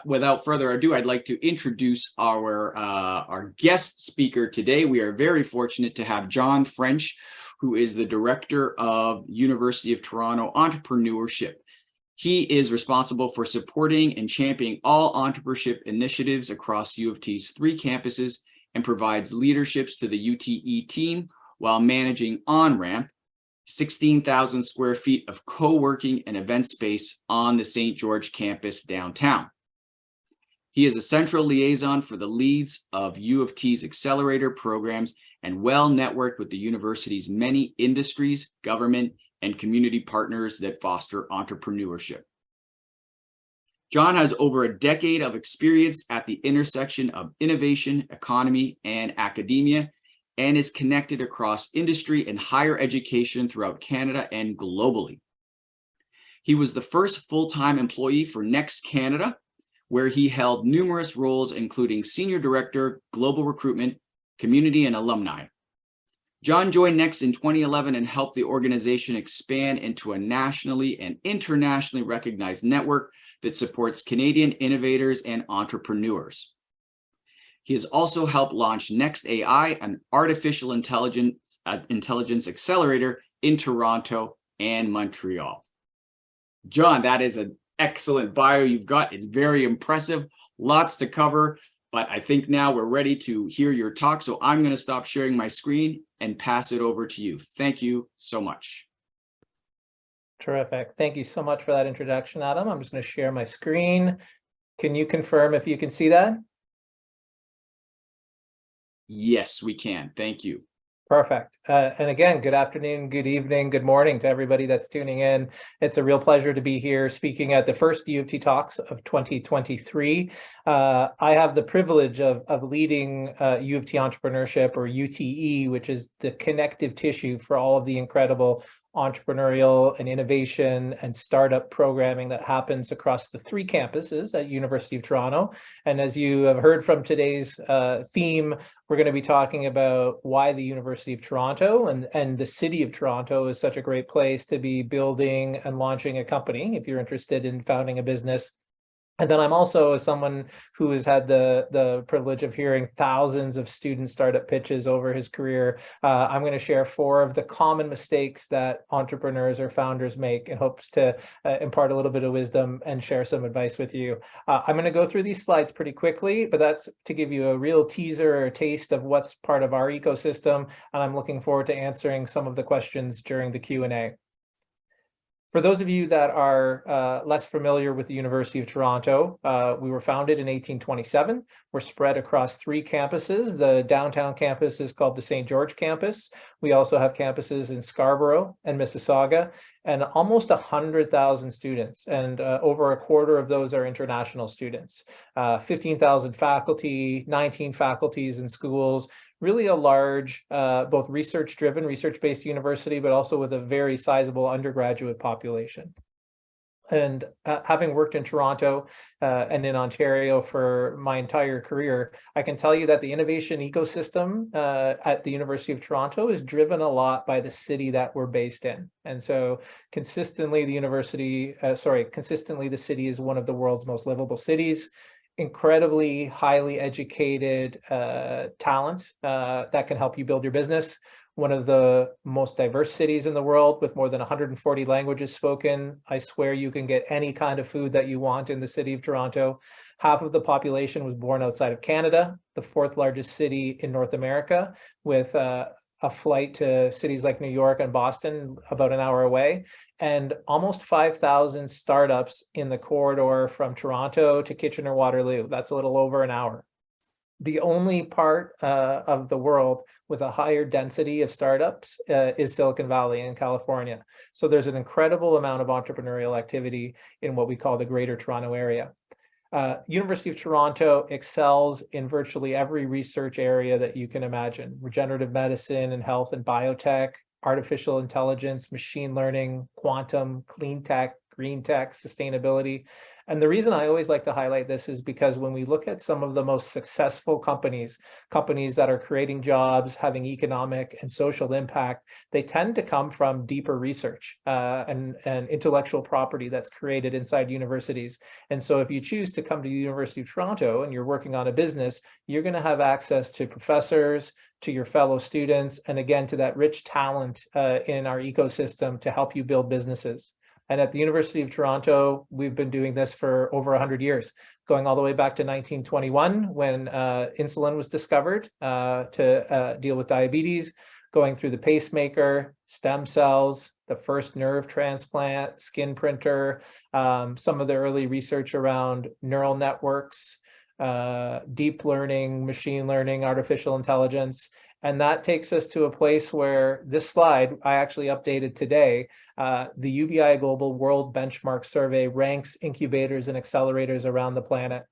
Without further ado, I'd like to introduce our guest speaker today. We are very fortunate to have John French, who is the director of University of Toronto Entrepreneurship. He is responsible for supporting and championing all entrepreneurship initiatives across U of T's 3 campuses and provides leaderships to the UTE team while managing OnRamp, 16,000 square feet of co-working and event space on the St. George campus downtown. He is a central liaison for the leads of U of T's accelerator programs and well networked with the university's many industries, government, and community partners that foster entrepreneurship. John has over a decade of experience at the intersection of innovation, economy, and academia, and is connected across industry and higher education throughout Canada and globally. He was the first full-time employee for Next Canada, where he held numerous roles, including Senior Director, Global Recruitment, Community, and Alumni. John joined Next in 2011 and helped the organization expand into a nationally and internationally recognized network that supports Canadian innovators and entrepreneurs. He has also helped launch Next AI, an artificial intelligence accelerator in Toronto and Montreal. John, that is an excellent bio you've got. It's very impressive, lots to cover, but I think now we're ready to hear your talk. So I'm going to stop sharing my screen and pass it over to you. Thank you so much. Terrific. Thank you so much for that introduction, Adam. I'm just going to share my screen. Can you confirm if you can see that? Yes, we can. Thank you. Perfect. And again, good afternoon, good evening, good morning to everybody that's tuning in. It's a real pleasure to be here speaking at the first U of T Talks of 2023. I have the privilege of leading U of T Entrepreneurship, or UTE, which is the connective tissue for all of the incredible entrepreneurial and innovation and startup programming that happens across the 3 campuses at University of Toronto. And as you have heard from today's theme, we're going to be talking about why the University of Toronto and the city of Toronto is such a great place to be building and launching a company if you're interested in founding a business. And then I'm also someone who has had the privilege of hearing thousands of student startup pitches over his career. I'm going to share 4 of the common mistakes that entrepreneurs or founders make in hopes to impart a little bit of wisdom and share some advice with you. I'm going to go through these slides pretty quickly, but that's to give you a real teaser or a taste of what's part of our ecosystem. And I'm looking forward to answering some of the questions during the Q&A. For those of you that are less familiar with the University of Toronto, we were founded in 1827. We're spread across 3 campuses. The downtown campus is called the St. George campus. We also have campuses in Scarborough and Mississauga, and almost 100,000 students. And over a quarter of those are international students. 15,000 faculty, 19 faculties and schools. Really a large, both research-driven, research-based university, but also with a very sizable undergraduate population. And having worked in Toronto and in Ontario for my entire career, I can tell you that the innovation ecosystem at the University of Toronto is driven a lot by the city that we're based in. And so consistently, consistently the city is one of the world's most livable cities. Incredibly highly educated talent that can help you build your business. One of the most diverse cities in the world with more than 140 languages spoken. I swear you can get any kind of food that you want in the city of Toronto. Half of the population was born outside of Canada, the 4th largest city in North America, with a flight to cities like New York and Boston about an hour away, and almost 5,000 startups in the corridor from Toronto to Kitchener-Waterloo. That's a little over an hour. The only part of the world with a higher density of startups is Silicon Valley in California. So there's an incredible amount of entrepreneurial activity in what we call the Greater Toronto Area. University of Toronto excels in virtually every research area that you can imagine: regenerative medicine and health and biotech, artificial intelligence, machine learning, quantum, clean tech, green tech, sustainability. And the reason I always like to highlight this is because when we look at some of the most successful companies that are creating jobs, having economic and social impact, they tend to come from deeper research and intellectual property that's created inside universities. And so if you choose to come to the University of Toronto and you're working on a business, you're going to have access to professors, to your fellow students, and again, to that rich talent in our ecosystem to help you build businesses. And at the University of Toronto, we've been doing this for over 100 years, going all the way back to 1921 when insulin was discovered to deal with diabetes, going through the pacemaker, stem cells, the first nerve transplant, skin printer, some of the early research around neural networks, deep learning, machine learning, artificial intelligence. And that takes us to a place where this slide I actually updated today. The UBI Global World Benchmark Survey ranks incubators and accelerators around the planet.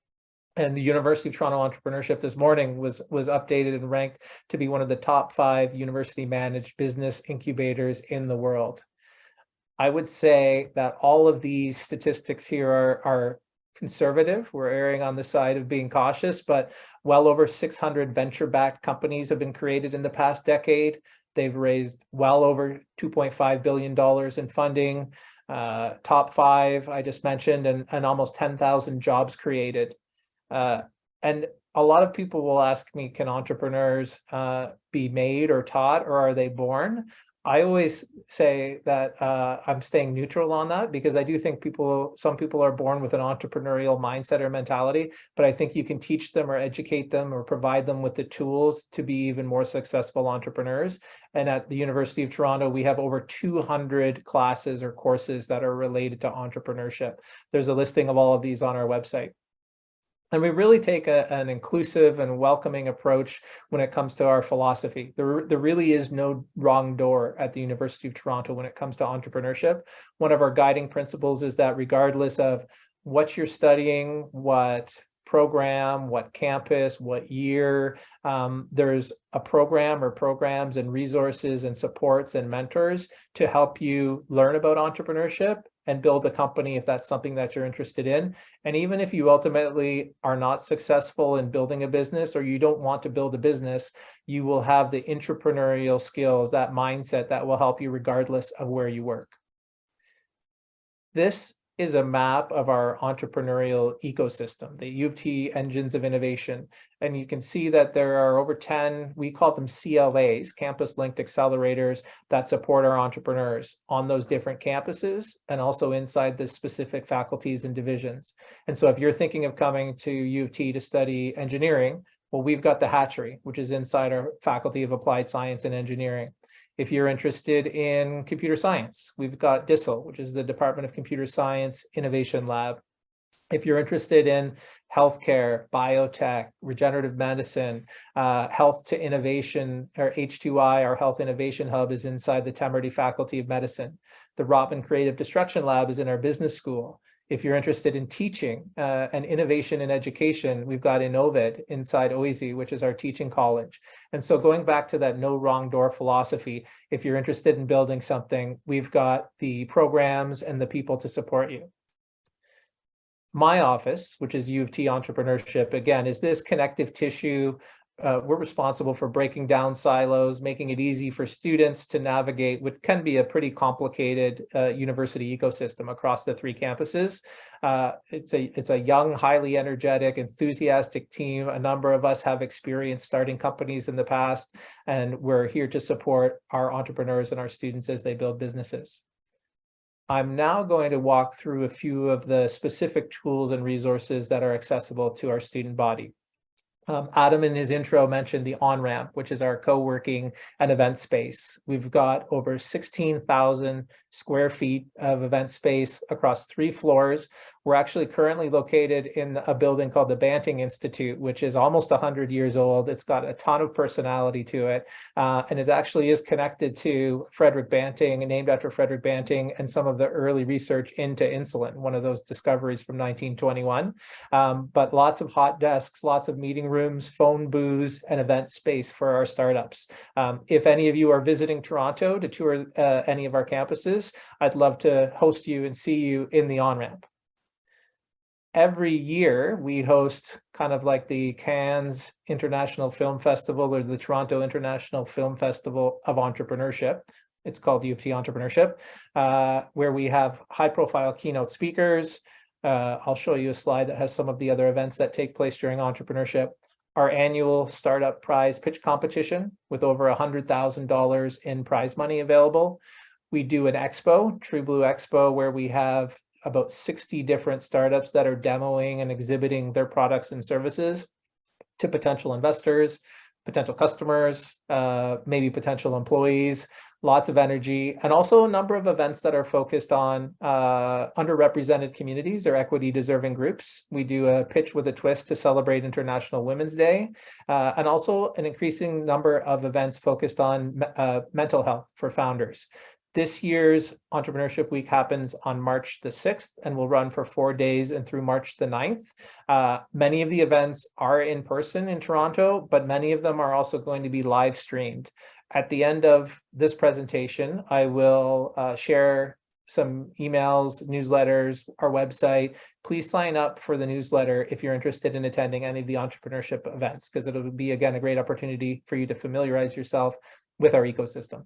And the University of Toronto Entrepreneurship this morning was updated and ranked to be one of the top 5 university managed business incubators in the world. I would say that all of these statistics here are conservative. We're erring on the side of being cautious, but well over 600 venture-backed companies have been created in the past decade. They've raised well over $2.5 billion in funding, top 5 I just mentioned, and almost 10,000 jobs created. And a lot of people will ask me, can entrepreneurs be made or taught, or are they born? I always say that I'm staying neutral on that because I do think some people are born with an entrepreneurial mindset or mentality, but I think you can teach them or educate them or provide them with the tools to be even more successful entrepreneurs. And at the University of Toronto, we have over 200 classes or courses that are related to entrepreneurship. There's a listing of all of these on our website. And we really take an inclusive and welcoming approach when it comes to our philosophy. There really is no wrong door at the University of Toronto when it comes to entrepreneurship. One of our guiding principles is that regardless of what you're studying, what program, what campus, what year, there's a program or programs and resources and supports and mentors to help you learn about entrepreneurship and build a company if that's something that you're interested in. And even if you ultimately are not successful in building a business or you don't want to build a business, you will have the entrepreneurial skills, that mindset that will help you regardless of where you work. This is a map of our entrepreneurial ecosystem, the U of T engines of innovation. And you can see that there are over 10, we call them CLAs, campus linked accelerators, that support our entrepreneurs on those different campuses and also inside the specific faculties and divisions. And so if you're thinking of coming to U of T to study engineering, well, we've got the Hatchery, which is inside our Faculty of Applied Science and Engineering. If you're interested in computer science, we've got DISL, which is the Department of Computer Science Innovation Lab. If you're interested in healthcare, biotech, regenerative medicine, health to innovation, or H2I, our Health Innovation Hub, is inside the Temerity Faculty of Medicine. The Rotman Creative Destruction Lab is in our business school. If you're interested in teaching and innovation in education, we've got Innovid inside OISE, which is our teaching college. And so going back to that no wrong door philosophy, if you're interested in building something, we've got the programs and the people to support you. My office, which is U of T Entrepreneurship, again, is this connective tissue. We're responsible for breaking down silos, making it easy for students to navigate what can be a pretty complicated university ecosystem across the 3 campuses. It's a young, highly energetic, enthusiastic team. A number of us have experience starting companies in the past, and we're here to support our entrepreneurs and our students as they build businesses. I'm now going to walk through a few of the specific tools and resources that are accessible to our student body. Adam in his intro mentioned the on-ramp, which is our co-working and event space. We've got over 16,000 square feet of event space across 3 floors. We're actually currently located in a building called the Banting Institute, which is almost 100 years old. It's got a ton of personality to it. And it actually is connected to Frederick Banting, named after Frederick Banting, and some of the early research into insulin, one of those discoveries from 1921. But lots of hot desks, lots of meeting rooms, phone booths, and event space for our startups. If any of you are visiting Toronto to tour any of our campuses, services, I'd love to host you and see you in the on-ramp. Every year we host kind of like the Cannes International Film Festival or the Toronto International Film Festival of Entrepreneurship. It's called U of T Entrepreneurship, where we have high-profile keynote speakers. I'll show you a slide that has some of the other events that take place during entrepreneurship. Our annual startup prize pitch competition with over $100,000 in prize money available. We do an expo, True Blue Expo, where we have about 60 different startups that are demoing and exhibiting their products and services to potential investors, potential customers, maybe potential employees. Lots of energy, and also a number of events that are focused on underrepresented communities or equity deserving groups. We do a pitch with a twist to celebrate International Women's Day, and also an increasing number of events focused on mental health for founders. This year's Entrepreneurship Week happens on March the 6th and will run for 4 days and through March the 9th. Many of the events are in person in Toronto, but many of them are also going to be live streamed. At the end of this presentation, I will share some emails, newsletters, our website. Please sign up for the newsletter if you're interested in attending any of the entrepreneurship events, because it'll be, again, a great opportunity for you to familiarize yourself with our ecosystem.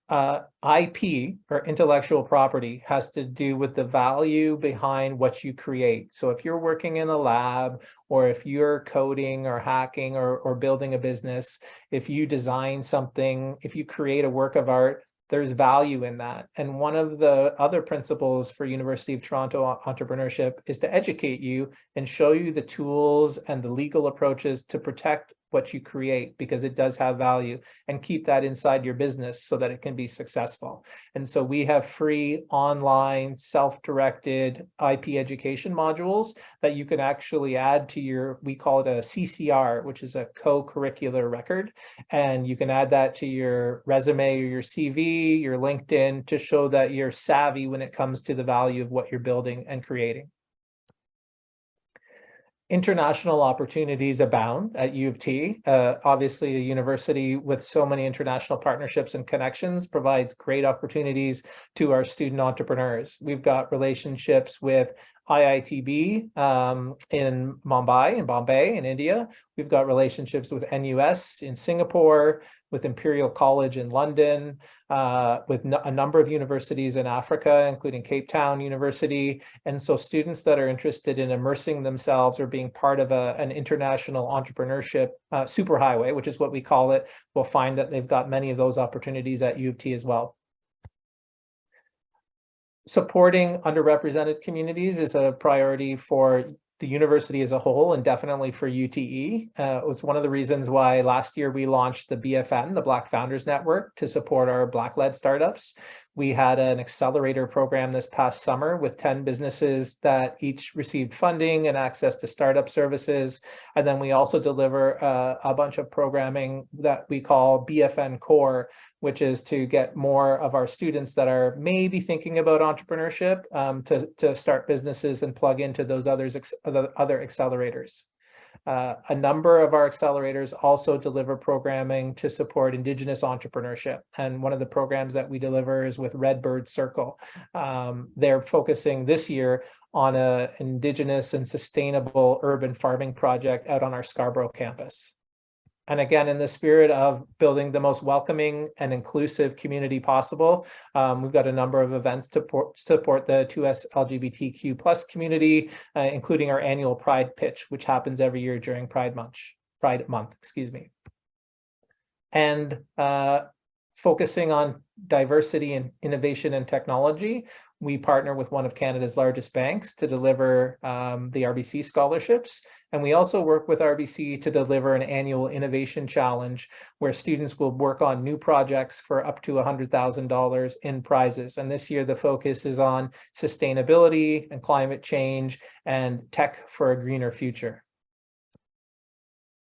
IP, or intellectual property, has to do with the value behind what you create. So if you're working in a lab, or if you're coding or hacking or building a business, if you design something, if you create a work of art, there's value in that. And one of the other principles for University of Toronto Entrepreneurship is to educate you and show you the tools and the legal approaches to protect what you create, because it does have value, and keep that inside your business so that it can be successful. And so we have free online self-directed IP education modules that you can actually add to your, we call it a CCR, which is a co-curricular record. And you can add that to your resume or your CV, your LinkedIn, to show that you're savvy when it comes to the value of what you're building and creating. International opportunities abound at U of T. Obviously, a university with so many international partnerships and connections provides great opportunities to our student entrepreneurs. We've got relationships with IITB in Bombay in India. We've got relationships with NUS in Singapore, with Imperial College in London, with a number of universities in Africa, including Cape Town University. And so students that are interested in immersing themselves or being part of an international entrepreneurship superhighway, which is what we call it, will find that they've got many of those opportunities at U of T as well. Supporting underrepresented communities is a priority for the university as a whole, and definitely for UTE. It was one of the reasons why last year we launched the BFN, the Black Founders Network, to support our Black-led startups. We had an accelerator program this past summer with 10 businesses that each received funding and access to startup services. And then we also deliver a bunch of programming that we call BFN Core, which is to get more of our students that are maybe thinking about entrepreneurship to start businesses and plug into those other accelerators. A number of our accelerators also deliver programming to support Indigenous entrepreneurship. And one of the programs that we deliver is with Redbird Circle. They're focusing this year on an Indigenous and sustainable urban farming project out on our Scarborough campus. And again, in the spirit of building the most welcoming and inclusive community possible, we've got a number of events to support the 2S LGBTQ+ community, including our annual Pride Pitch, which happens every year during Pride Month, excuse me. And focusing on diversity and innovation and technology, we partner with one of Canada's largest banks to deliver the RBC scholarships. And we also work with RBC to deliver an annual innovation challenge where students will work on new projects for up to $100,000 in prizes. And this year, the focus is on sustainability and climate change and tech for a greener future.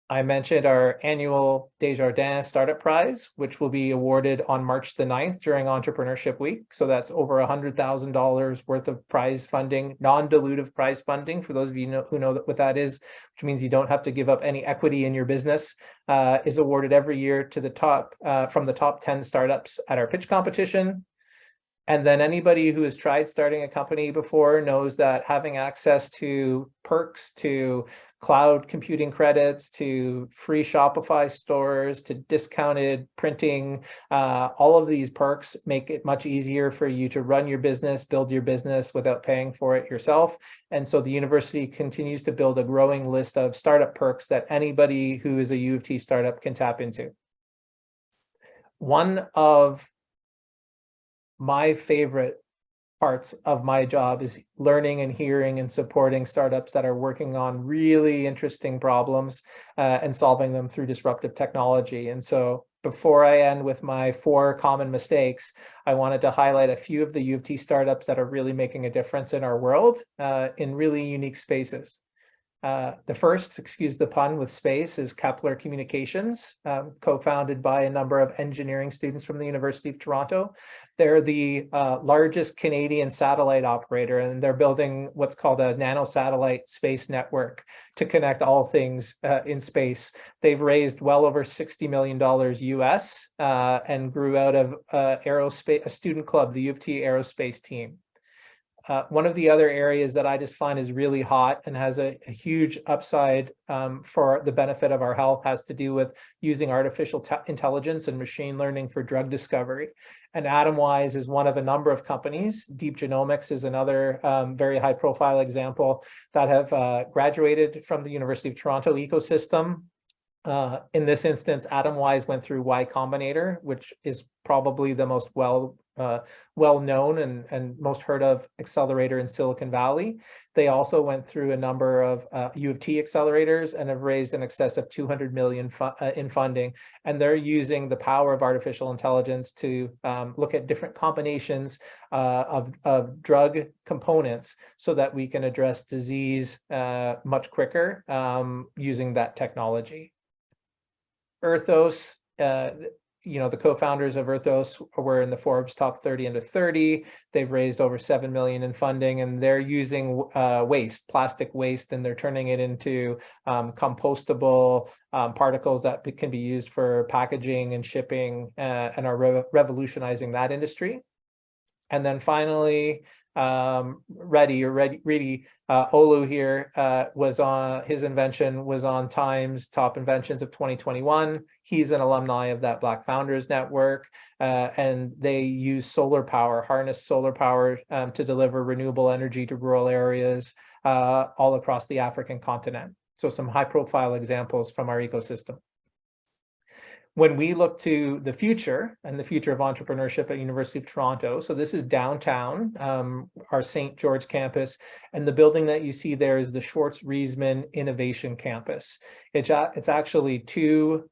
I mentioned our annual Desjardins Startup Prize, which will be awarded on March the 9th during Entrepreneurship Week. So that's over $100,000 worth of prize funding, non-dilutive prize funding, for those of you who know what that is, which means you don't have to give up any equity in your business, is awarded every year to the top, from the top 10 startups at our pitch competition. And then anybody who has tried starting a company before knows that having access to perks, to cloud computing credits, to free Shopify stores, to discounted printing, all of these perks make it much easier for you to run your business, build your business without paying for it yourself. And so the university continues to build a growing list of startup perks that anybody who is a U of T startup can tap into. One of my favorite parts of my job is learning and hearing and supporting startups that are working on really interesting problems and solving them through disruptive technology. And so before I end with my 4 common mistakes, I wanted to highlight a few of the U of T startups that are really making a difference in our world in really unique spaces. The first, excuse the pun, with space is Kepler Communications, co-founded by a number of engineering students from the University of Toronto. They're the largest Canadian satellite operator, and they're building what's called a nanosatellite space network to connect all things in space. They've raised well over $60 million US and grew out of aerospace, a student club, the U of T aerospace team. One of the other areas that I just find is really hot and has a huge upside for the benefit of our health has to do with using artificial intelligence and machine learning for drug discovery. And Atomwise is one of a number of companies. Deep Genomics is another very high profile example that have graduated from the University of Toronto ecosystem. In this instance, Atomwise went through Y Combinator, which is probably the most well-known and most heard of accelerator in Silicon Valley. They also went through a number of U of T accelerators and have raised in excess of 200 million in funding. And they're using the power of artificial intelligence to look at different combinations of drug components so that we can address disease much quicker using that technology. Earthos, the co-founders of Earthos were in the Forbes top 30 under 30. They've raised over 7 million in funding, and they're using plastic waste, and they're turning it into compostable particles that can be used for packaging and shipping, and are revolutionizing that industry. And then finally, Reddy Olu here his invention was on Time's top inventions of 2021. He's an alumni of that Black Founders Network, and they use harness solar power to deliver renewable energy to rural areas all across the African continent. So some high profile examples from our ecosystem. When we look to the future and the future of entrepreneurship at University of Toronto, so this is downtown, our St. George campus, and the building that you see there is the Schwartz-Reisman Innovation Campus. It's actually 2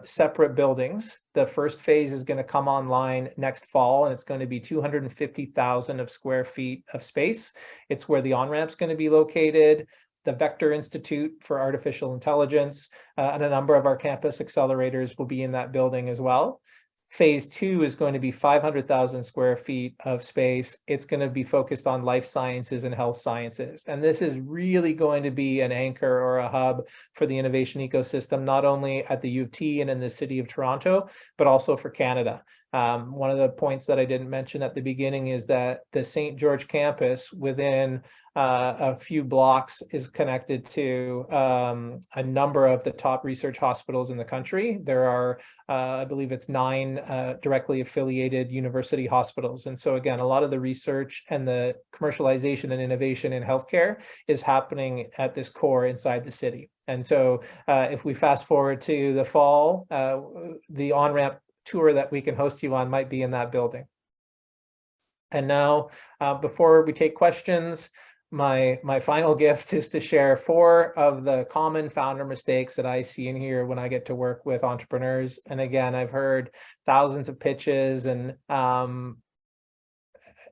separate buildings. The first phase is going to come online next fall, and it's going to be 250,000 square feet of space. It's where the on-ramp is going to be located. The Vector Institute for Artificial Intelligence, and a number of our campus accelerators will be in that building as well. Phase 2 is going to be 500,000 square feet of space. It's going to be focused on life sciences and health sciences. And this is really going to be an anchor or a hub for the innovation ecosystem, not only at the U of T and in the city of Toronto, but also for Canada. One of the points that I didn't mention at the beginning is that the St. George campus within a few blocks is connected to a number of the top research hospitals in the country. There are, I believe it's 9 directly affiliated university hospitals. And so again, a lot of the research and the commercialization and innovation in healthcare is happening at this core inside the city. And so if we fast forward to the fall, the on-ramp tour that we can host you on might be in that building. And now, before we take questions, my final gift is to share 4 of the common founder mistakes that I see in here when I get to work with entrepreneurs. And again, I've heard thousands of pitches, and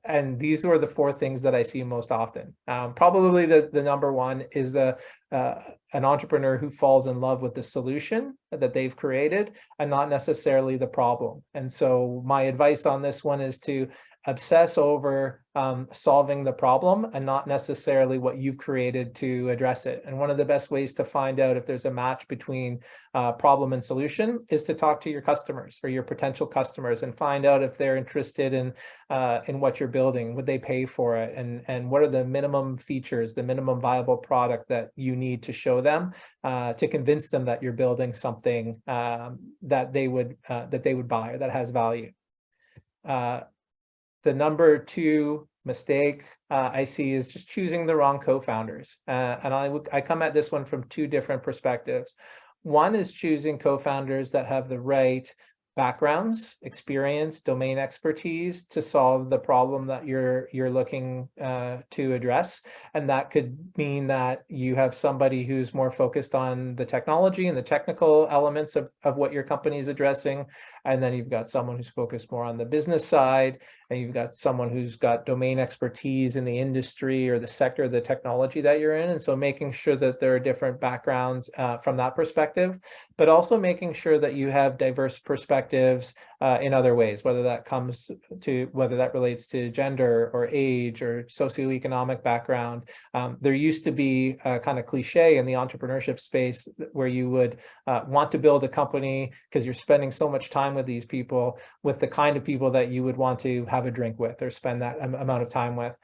and these are the four things that I see most often. Probably the number one is an entrepreneur who falls in love with the solution that they've created and not necessarily the problem. And so my advice on this one is to obsess over solving the problem and not necessarily what you've created to address it. And one of the best ways to find out if there's a match between problem and solution is to talk to your customers or your potential customers and find out if they're interested in what you're building, would they pay for it, and what are the minimum features, the minimum viable product that you need to show them to convince them that you're building something that they would buy or that has value. The number two mistake I see is just choosing the wrong co-founders. And I come at this one from two different perspectives. One is choosing co-founders that have the right backgrounds, experience, domain expertise to solve the problem that you're looking to address. And that could mean that you have somebody who's more focused on the technology and the technical elements of what your company is addressing. And then you've got someone who's focused more on the business side, and you've got someone who's got domain expertise in the industry or the sector of the technology that you're in. And so making sure that there are different backgrounds from that perspective, but also making sure that you have diverse perspectives in other ways, whether that relates to gender or age or socioeconomic background. There used to be a kind of cliche in the entrepreneurship space where you would want to build a company because you're spending so much time with these people, with the kind of people that you would want to have a drink with or spend that amount of time with.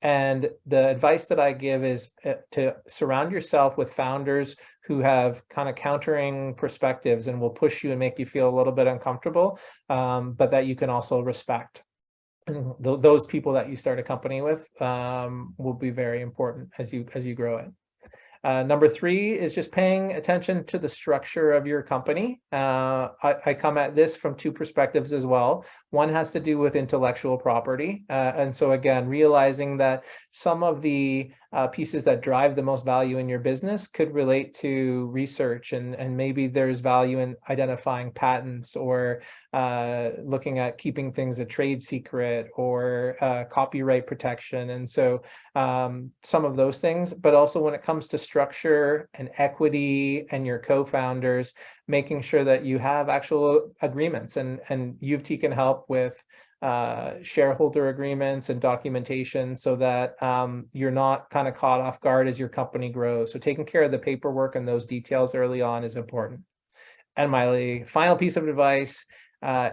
And the advice that I give is to surround yourself with founders who have kind of countering perspectives and will push you and make you feel a little bit uncomfortable, but that you can also respect. And those people that you start a company with will be very important as you grow it. Number three is just paying attention to the structure of your company. I come at this from two perspectives as well. One has to do with intellectual property. And so again, realizing that some of the pieces that drive the most value in your business could relate to research, and maybe there's value in identifying patents or looking at keeping things a trade secret or copyright protection. And so some of those things, but also when it comes to structure and equity and your co-founders, making sure that you have actual agreements, and U of T can help with shareholder agreements and documentation so that you're not kind of caught off guard as your company grows. So taking care of the paperwork and those details early on is important. And my final piece of advice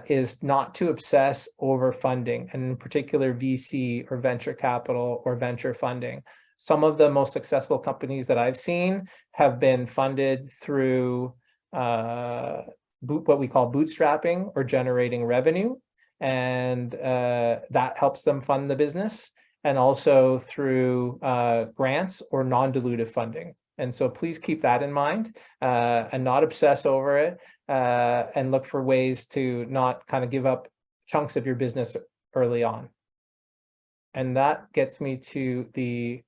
is not to obsess over funding, and in particular VC or venture capital or venture funding. Some of the most successful companies that I've seen have been funded through what we call bootstrapping or generating revenue. And that helps them fund the business, and also through grants or non-dilutive funding. And so please keep that in mind and not obsess over it, and look for ways to not kind of give up chunks of your business early on. And that gets me to the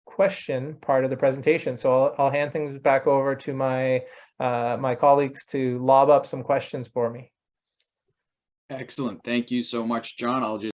question part of the presentation. So I'll hand things back over to my colleagues to lob up some questions for me. Excellent. Thank you so much, John. I'll just